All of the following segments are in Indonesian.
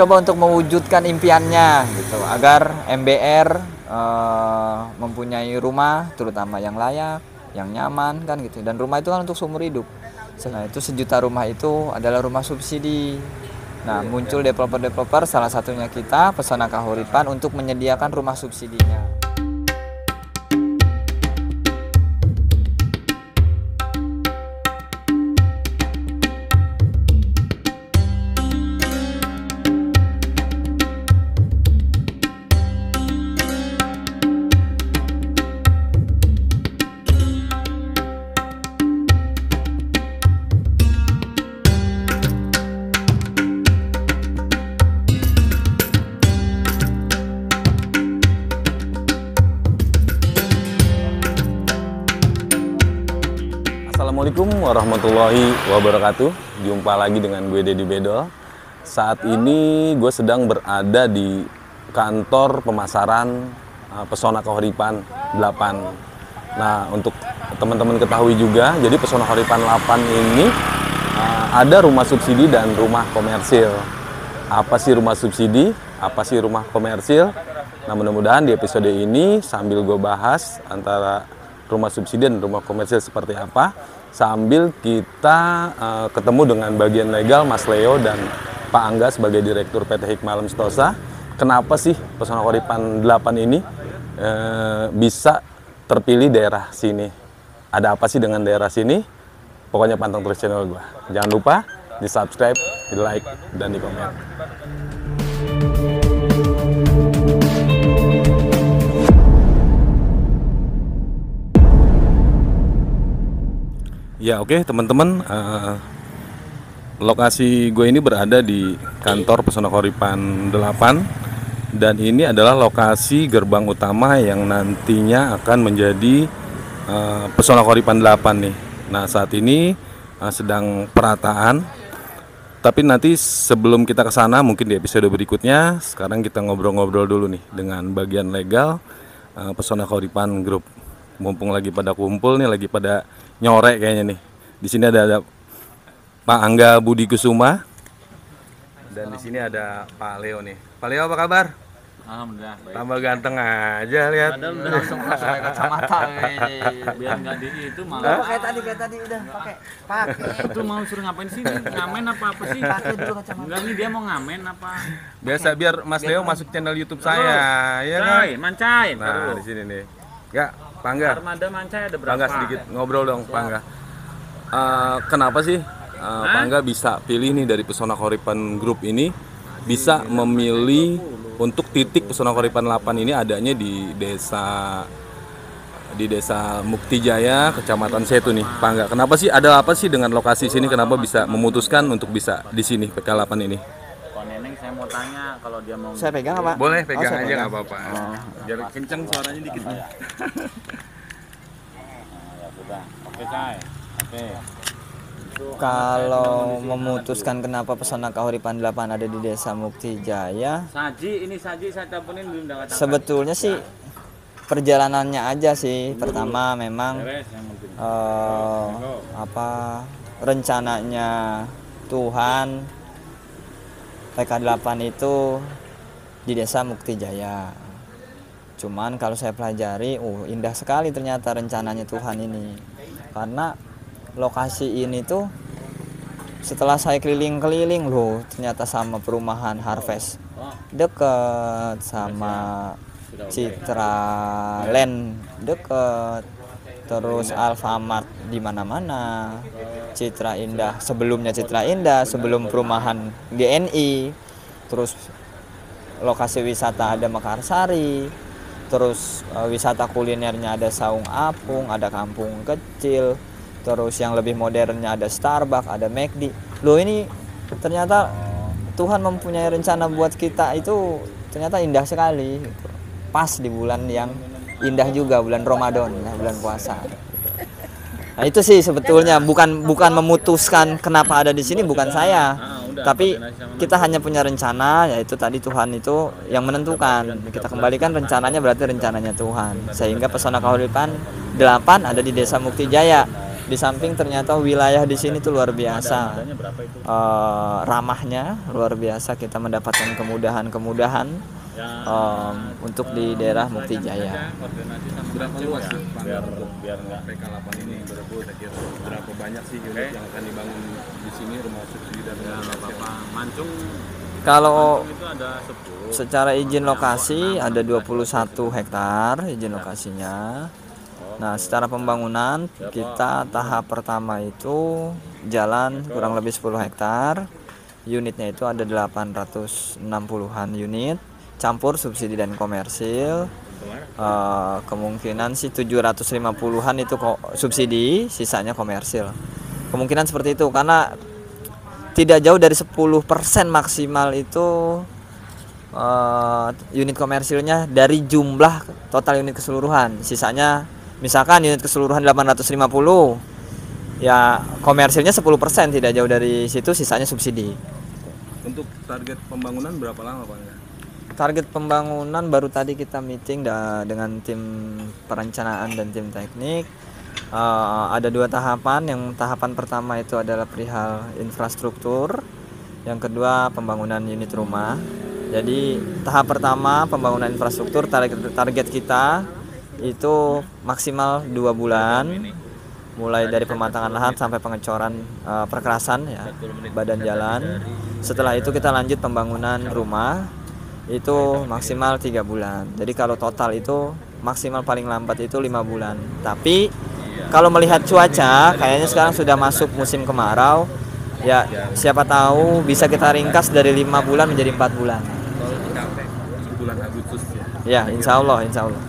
mencoba untuk mewujudkan impiannya gitu, agar MBR mempunyai rumah terutama yang layak, yang nyaman kan gitu. Dan rumah itu kan untuk seumur hidup. Nah, itu 1 juta rumah itu adalah rumah subsidi. Nah, muncul developer-developer, salah satunya kita, Pesona Kahuripan, untuk menyediakan rumah subsidinya. Assalamualaikum warahmatullahi wabarakatuh. Jumpa lagi dengan gue Dedi Bedol. Saat ini gue sedang berada di kantor pemasaran Pesona Kahuripan 8. Nah, untuk teman-teman ketahui juga, jadi Pesona Kahuripan 8 ini ada rumah subsidi dan rumah komersil. Apa sih rumah subsidi? Apa sih rumah komersil? Nah, mudah-mudahan di episode ini sambil gue bahas antara rumah subsidi dan rumah komersil seperti apa, sambil kita ketemu dengan bagian legal Mas Leo dan Pak Angga sebagai Direktur PT Hikma Alam Sentosa. Kenapa sih Pesona Kahuripan 8 ini bisa terpilih daerah sini? Ada apa sih dengan daerah sini? Pokoknya pantang terus channel gue. Jangan lupa di subscribe, di like, dan di komen. Ya oke, teman-teman, lokasi gue ini berada di kantor Pesona Kahuripan 8, dan ini adalah lokasi gerbang utama yang nantinya akan menjadi Pesona Kahuripan 8 nih. Nah, saat ini sedang perataan, tapi nanti sebelum kita ke sana mungkin di episode berikutnya, sekarang kita ngobrol-ngobrol dulu nih dengan bagian legal Pesona Kahuripan Group. Mumpung lagi pada kumpul nih, lagi pada nyorek kayaknya nih. Di sini ada Pak Angga Budi Kusuma, dan di sini ada Pak Leo nih. Pak Leo, apa kabar? Alhamdulillah. Baik. Tambah ganteng aja lihat. Padahal udah langsung pakai kacamata biar nggak di itu malah. Kayak tadi udah pakai. Itu mau suruh ngapain sih? Ngamen apa sih? Pakai dulu kacamata. Enggak, nih dia mau ngamen apa? Biasa biar Mas Leo masuk channel YouTube saya, ya kan? Mancain. Nah, di sini nih. Enggak, Pak Angga. Armada mancai ada Pak berapa? Angga sedikit ngobrol dong, Pak Angga. Kenapa sih Pak Angga bisa pilih nih dari Pesona Kahuripan Group ini, bisa memilih untuk titik Pesona Kahuripan 8 ini adanya di desa Muktijaya, Kecamatan Setu nih, Pak Angga. Kenapa sih, ada apa sih dengan lokasi sini? Kenapa bisa memutuskan untuk bisa di sini PK8 ini? Kok Neneng saya mau tanya kalau dia mau. Saya pegang apa? Boleh pegang saya aja pegang. nggak apa-apa. Biar kenceng suaranya dikit. Ya sudah. Oke, Cai. Oke. Kalau memutuskan kenapa Pesona Kahuripan 8 ada di Desa Muktijaya, Saji saya teleponin belum dapat. sebetulnya sih perjalanannya aja sih. Pertama memang Beres yang penting. rencananya Tuhan PK8 itu di Desa Muktijaya. Cuman kalau saya pelajari, indah sekali ternyata rencananya Tuhan ini. Karena lokasi ini tuh setelah saya keliling-keliling loh, ternyata sama perumahan Harvest deket, sama Citra Land deket, terus Alfamart di mana-mana, Citra Indah sebelumnya, Citra Indah sebelum perumahan GNI, terus lokasi wisata ada Mekarsari, terus wisata kulinernya ada Saung Apung, ada Kampung Kecil, terus yang lebih modernnya ada Starbucks, ada McD. Loh, ini ternyata Tuhan mempunyai rencana buat kita itu ternyata indah sekali. Pas di bulan yang indah juga, bulan Ramadan, ya, bulan puasa. Nah, itu sih sebetulnya bukan memutuskan kenapa ada di sini, bukan saya. Tapi kita hanya punya rencana, yaitu tadi Tuhan itu yang menentukan. Kita kembalikan rencananya, berarti rencananya Tuhan. Sehingga Pesona Kahuripan 8 ada di Desa Muktijaya. Di samping ternyata wilayah di sini tuh luar biasa. Nadanya berapa itu? Ramahnya luar biasa, kita mendapatkan kemudahan-kemudahan untuk di daerah Mukti Jaya. Berapa luas sih Pak biar nggak PK8 ini berebut, berapa banyak sih unit yang akan dibangun di sini rumah subsidi dan apa Mancung Kalau itu ada 10. secara izin lokasi ada 21 hektar izin lokasinya. Nah, secara pembangunan kita tahap pertama itu jalan kurang lebih 10 hektar. Unitnya itu ada 860-an unit, campur subsidi dan komersil. Kemungkinan sih 750-an itu subsidi, sisanya komersil. Kemungkinan seperti itu karena tidak jauh dari 10% maksimal itu unit komersilnya dari jumlah total unit keseluruhan. Sisanya misalkan unit keseluruhan 850, ya komersilnya 10%, tidak jauh dari situ, sisanya subsidi. Untuk target pembangunan berapa lama Pak? Target pembangunan baru tadi kita meeting dengan tim perencanaan dan tim teknik. Ada 2 tahapan. Yang tahapan pertama itu adalah perihal infrastruktur, yang kedua pembangunan unit rumah. Jadi tahap pertama pembangunan infrastruktur, target kita itu maksimal 2 bulan, mulai dari pematangan lahan sampai pengecoran perkerasan ya, badan jalan. Setelah itu kita lanjut pembangunan rumah, itu maksimal 3 bulan. Jadi kalau total itu maksimal paling lambat itu 5 bulan. Tapi kalau melihat cuaca kayaknya sekarang sudah masuk musim kemarau, ya siapa tahu bisa kita ringkas dari 5 bulan menjadi 4 bulan. Kalau sampai bulan Agustus ya. Ya, insya Allah. Insya Allah.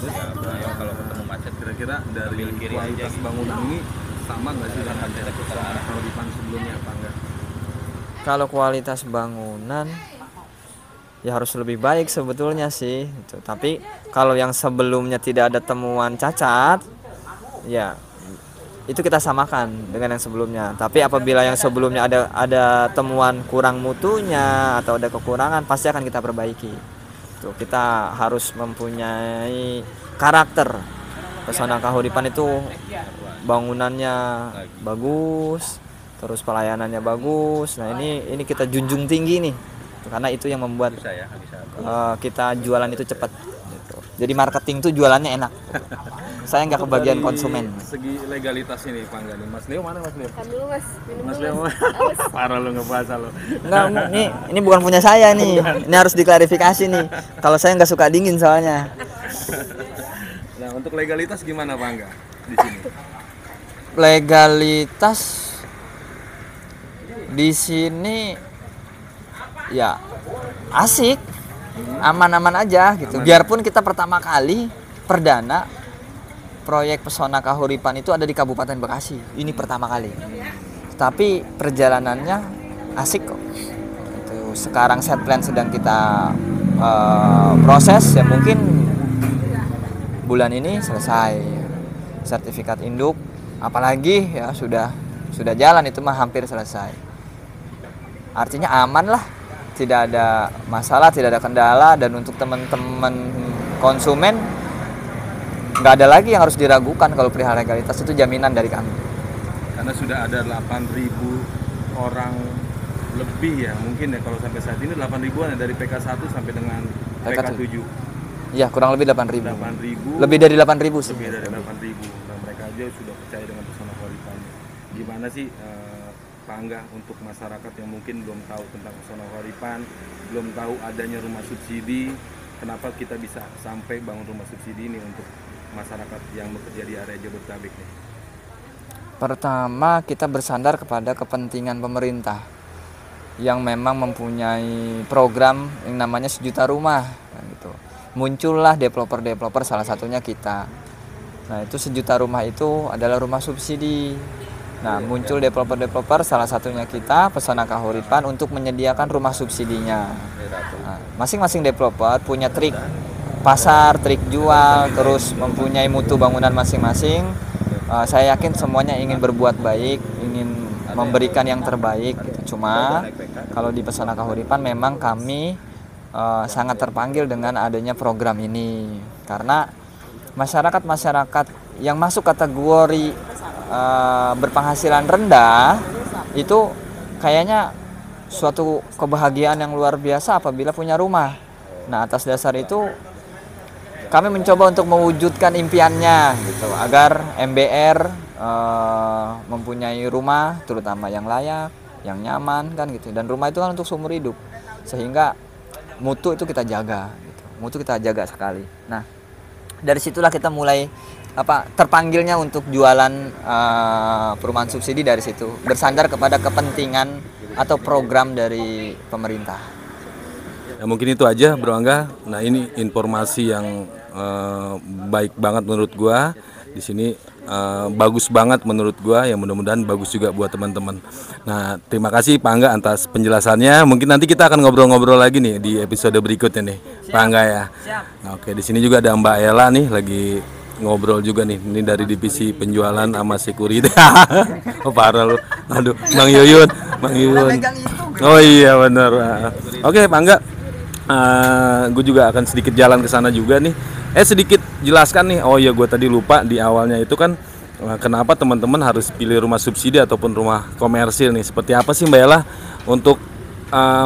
Terus kalau ketemu macet kira-kira dari kualitas bangunan ini sama nggak sih dengan Harapan sebelumnya apa enggak? Kalau kualitas bangunan ya harus lebih baik sebetulnya sih gitu. Tapi kalau yang sebelumnya tidak ada temuan cacat, ya itu kita samakan dengan yang sebelumnya. Tapi apabila yang sebelumnya ada temuan kurang mutunya atau ada kekurangan, pasti akan kita perbaiki. Tuh, kita harus mempunyai karakter. Pesona Kahuripan itu bangunannya bagus, terus pelayanannya bagus. Nah, ini kita junjung tinggi nih. Karena itu yang membuat kita jualan itu cepat gitu. Jadi marketing tuh jualannya enak. Saya nggak kebagian konsumen. Segi legalitas ini Pak Enggak nih. Mas Leo mana Mas Leo? Kan dulu Mas, minum Mas dulu, Leo. Parah lu ngebahas lo. Enggak, ini bukan punya saya nih. Ini harus diklarifikasi nih. Kalau saya nggak suka dingin soalnya. Nah, untuk legalitas gimana Pak Enggak di sini? Legalitas di sini ya asik, aman-aman aja gitu. Biarpun kita pertama kali perdana proyek Pesona Kahuripan itu ada di Kabupaten Bekasi. Ini pertama kali. Tapi perjalanannya asik kok. Itu sekarang set plan sedang kita proses, ya mungkin bulan ini selesai sertifikat induk, apalagi ya sudah jalan itu mah hampir selesai. Artinya aman lah, tidak ada masalah, tidak ada kendala. Dan untuk teman-teman konsumen nggak ada lagi yang harus diragukan kalau perihal legalitas, itu jaminan dari kami. Karena sudah ada 8.000 orang lebih ya mungkin ya kalau sampai saat ini 8.000-an ya, dari PK1 sampai dengan PK7. Ya, kurang lebih 8.000. 8.000. Lebih dari 8.000 sih. Lebih dari 8.000. Nah, mereka aja sudah percaya dengan Pesona Kahuripan. Gimana sih Pak Angga untuk masyarakat yang mungkin belum tahu tentang Pesona Kahuripan, belum tahu adanya rumah subsidi, kenapa kita bisa sampai bangun rumah subsidi ini untuk masyarakat yang bekerja di area Jabodetabek nih? Pertama, kita bersandar kepada kepentingan pemerintah yang memang mempunyai program yang namanya 1 juta rumah gitu. Muncullah developer-developer, salah satunya kita. Nah, itu 1 juta rumah itu adalah rumah subsidi. Nah, muncul developer-developer, salah satunya kita, Pesona Kahuripan, untuk menyediakan rumah subsidinya. Nah, masing-masing developer punya trik pasar, trik jual, terus mempunyai mutu bangunan masing-masing. Saya yakin semuanya ingin berbuat baik, ingin memberikan yang terbaik gitu. Cuma kalau di Pesona Kahuripan memang kami sangat terpanggil dengan adanya program ini, karena masyarakat yang masuk kategori berpenghasilan rendah itu kayaknya suatu kebahagiaan yang luar biasa apabila punya rumah. Nah, atas dasar itu kami mencoba untuk mewujudkan impiannya gitu agar MBR mempunyai rumah terutama yang layak, yang nyaman kan gitu. Dan rumah itu kan untuk seumur hidup. Sehingga mutu itu kita jaga gitu. Mutu kita jaga sekali. Nah, dari situlah kita mulai terpanggilnya untuk jualan perumahan subsidi dari situ. Bersandar kepada kepentingan atau program dari pemerintah. Ya, mungkin itu aja Bro Angga. Nah, ini informasi yang baik banget menurut gua. Di sini bagus banget menurut gua, yang mudah-mudahan bagus juga buat teman-teman. Nah, terima kasih Pak Angga atas penjelasannya. Mungkin nanti kita akan ngobrol-ngobrol lagi nih di episode berikutnya nih, Pak Angga ya. Nah, oke, di sini juga ada Mbak Ella nih lagi ngobrol juga nih. Ini dari divisi penjualan sama security. Oh, parah lu. Aduh, Bang Yuyun. Oh iya benar. Oke, Pak Angga. Gue juga akan sedikit jalan ke sana juga nih. Sedikit jelaskan nih. Oh iya, gue tadi lupa di awalnya itu kan kenapa teman-teman harus pilih rumah subsidi ataupun rumah komersil nih. Seperti apa sih Mbak Ella untuk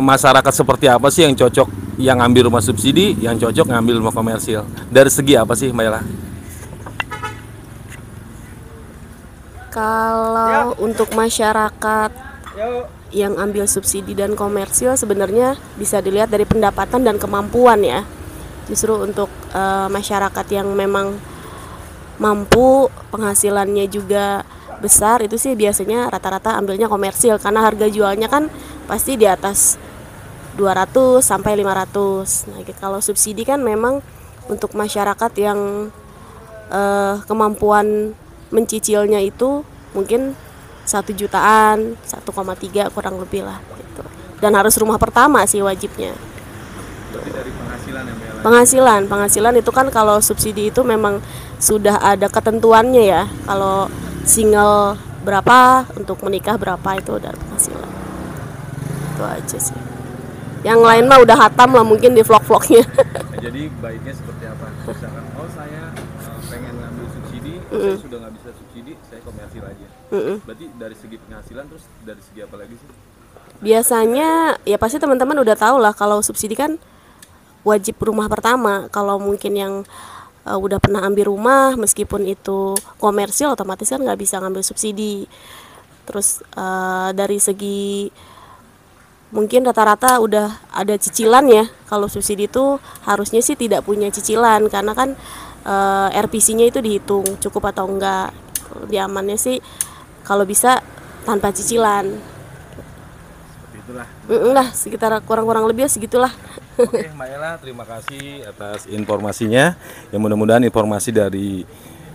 masyarakat seperti apa sih yang cocok yang ngambil rumah subsidi, yang cocok ngambil rumah komersil? Dari segi apa sih Mbak Ella? Kalau untuk masyarakat yang ambil subsidi dan komersil sebenarnya bisa dilihat dari pendapatan dan kemampuan ya. Justru untuk masyarakat yang memang mampu, penghasilannya juga besar, itu sih biasanya rata-rata ambilnya komersil karena harga jualnya kan pasti di atas 200 sampai 500. Nah, kalau subsidi kan memang untuk masyarakat yang kemampuan mencicilnya itu mungkin 1 jutaan, 1,3 kurang lebih lah gitu. Dan harus rumah pertama sih wajibnya. Berarti dari penghasilan ya Mbak Ella? Penghasilan itu kan kalau subsidi itu memang sudah ada ketentuannya ya. Kalau single berapa, untuk menikah berapa, itu udah penghasilan. Itu aja sih. Yang lain mah udah hatam lah mungkin di vlog-vlognya. Nah, jadi baiknya seperti apa? Misalkan, saya pengen ngambil subsidi, saya sudah nggak bisa subsidi, saya komersil aja. Berarti dari segi penghasilan, terus dari segi apa lagi sih? Biasanya ya pasti teman-teman udah tahu lah kalau subsidi kan wajib rumah pertama. Kalau mungkin yang udah pernah ambil rumah meskipun itu komersil otomatis kan nggak bisa ngambil subsidi. Terus dari segi mungkin rata-rata udah ada cicilan ya. Kalau subsidi itu harusnya sih tidak punya cicilan karena kan RPC-nya itu dihitung cukup atau enggak. Lebih amannya sih kalau bisa tanpa cicilan. Seperti itulah. Lah sekitar kurang-kurang lebih segitulah. Oke, Mbak Ella, terima kasih atas informasinya. Ya, mudah-mudahan informasi dari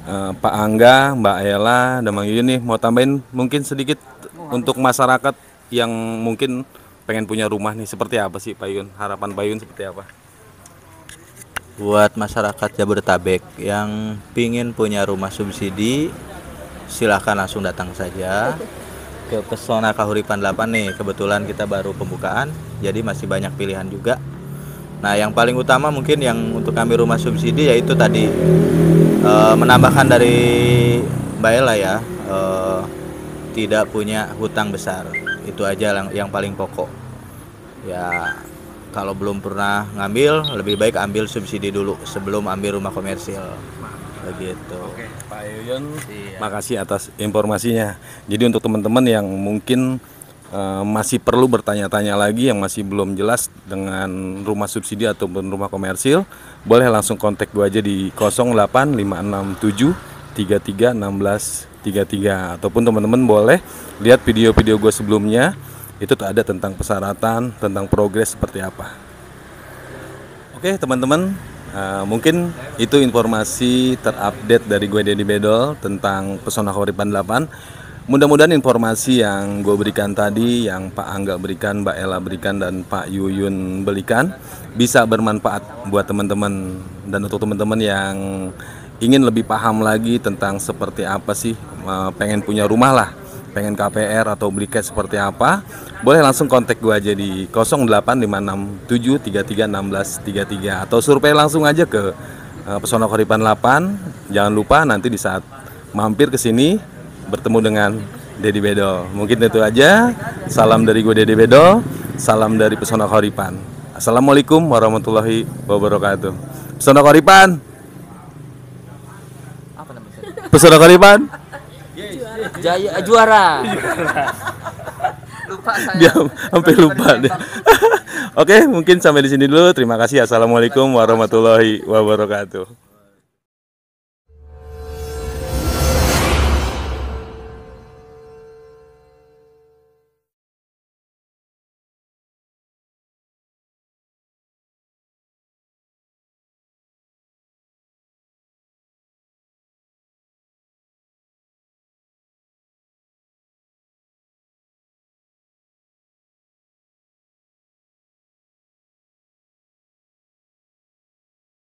Pak Angga, Mbak Ella, dan Bang Yuyun nih mau tambahin mungkin sedikit untuk masyarakat yang mungkin pengen punya rumah nih, seperti apa sih Pak Yuyun? Harapan Pak Yuyun seperti apa? Buat masyarakat Jabodetabek yang pingin punya rumah subsidi, silahkan langsung datang saja ke Pesona Kahuripan 8 nih. Kebetulan kita baru pembukaan, jadi masih banyak pilihan juga. Nah, yang paling utama mungkin yang untuk ambil rumah subsidi yaitu tadi menambahkan dari Mbak Ella ya, tidak punya hutang besar. Itu aja yang paling pokok. Ya, kalau belum pernah ngambil, lebih baik ambil subsidi dulu sebelum ambil rumah komersil. Begitu. Oke, Pak Yuyun, Iya. makasih atas informasinya. Jadi untuk teman-teman yang mungkin masih perlu bertanya-tanya lagi, yang masih belum jelas dengan rumah subsidi ataupun rumah komersil, boleh langsung kontak gue aja di 08567 33 16 33, ataupun teman-teman boleh lihat video-video gue sebelumnya. Itu tuh ada tentang persyaratan, tentang progres seperti apa. Oke teman-teman, mungkin itu informasi terupdate dari gue Dedi Bedol tentang Pesona Kahuripan 8. Mudah-mudahan informasi yang gue berikan tadi, yang Pak Angga berikan, Mbak Ella berikan, dan Pak Yuyun berikan bisa bermanfaat buat teman-teman. Dan untuk teman-teman yang ingin lebih paham lagi tentang seperti apa sih pengen punya rumah lah, pengen KPR atau beli cash seperti apa, boleh langsung kontak gue aja di 08567331633 atau survei langsung aja ke Pesona Kahuripan 8. Jangan lupa nanti di saat mampir ke sini bertemu dengan Dedi Bedol. Mungkin itu aja. Salam dari gue Dedi Bedol. Salam dari Pesona Kahuripan. Assalamualaikum warahmatullahi wabarakatuh. Pesona Kahuripan. Apa namanya? Pesona Kahuripan. Jaya juara. Lupa saya. Dia sampai lupa deh. Oke, mungkin sampai di sini dulu. Terima kasih. Assalamualaikum warahmatullahi wabarakatuh.